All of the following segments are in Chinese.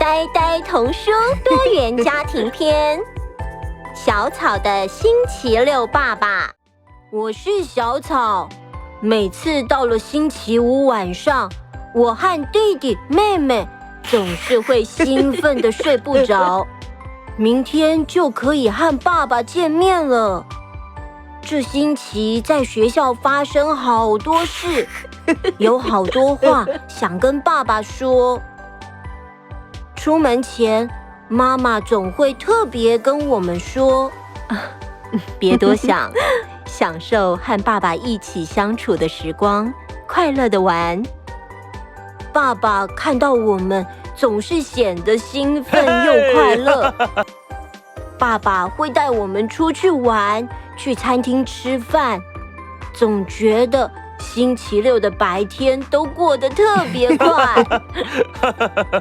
呆呆童书多元家庭篇，小草的星期六爸爸。我是小草，每次到了星期五晚上，我和弟弟妹妹总是会兴奋地睡不着，明天就可以和爸爸见面了。这星期在学校发生好多事，有好多话想跟爸爸说。出门前，妈妈总会特别跟我们说：“别多想，享受和爸爸一起相处的时光，快乐地玩。”爸爸看到我们，总是显得兴奋又快乐。爸爸会带我们出去玩，去餐厅吃饭，总觉得星期六的白天都过得特别快。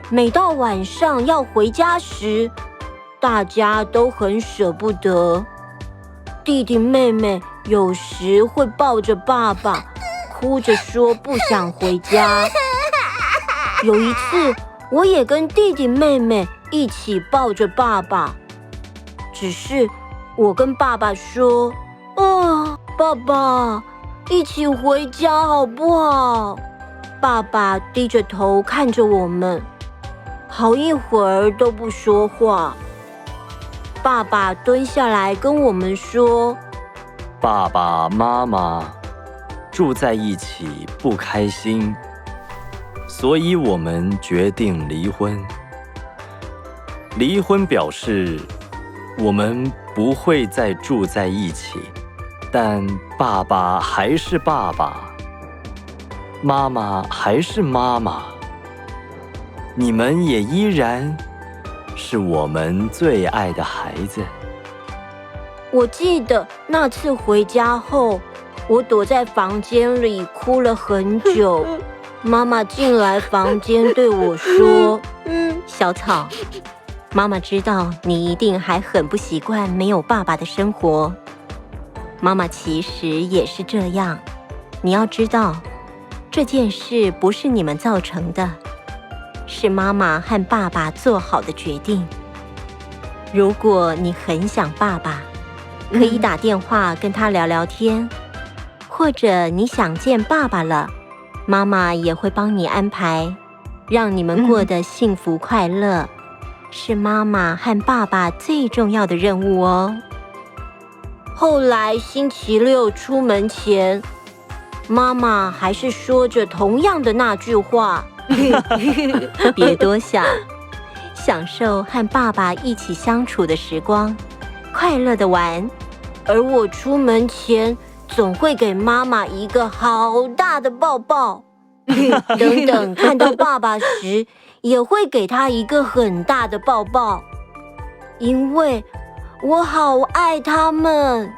每到晚上要回家时，大家都很舍不得。弟弟妹妹有时会抱着爸爸，哭着说不想回家。有一次，我也跟弟弟妹妹一起抱着爸爸，只是我跟爸爸说：“爸爸，一起回家好不好？”爸爸低着头看着我们，好一会儿都不说话。爸爸蹲下来跟我们说：“爸爸妈妈住在一起不开心，所以我们决定离婚。离婚表示我们不会再住在一起，但爸爸还是爸爸，妈妈还是妈妈，你们也依然是我们最爱的孩子。”我记得那次回家后，我躲在房间里哭了很久。妈妈进来房间对我说：“小草，妈妈知道你一定还很不习惯没有爸爸的生活。妈妈其实也是这样。你要知道，这件事不是你们造成的，是妈妈和爸爸做好的决定。如果你很想爸爸，可以打电话跟他聊聊天，或者你想见爸爸了，妈妈也会帮你安排，让你们过得幸福快乐，是妈妈和爸爸最重要的任务哦。”后来星期六出门前，妈妈还是说着同样的那句话：“别多想，享受和爸爸一起相处的时光，快乐的玩。”而我出门前总会给妈妈一个好大的抱抱，等等看到爸爸时，也会给他一个很大的抱抱，因为我好爱他们。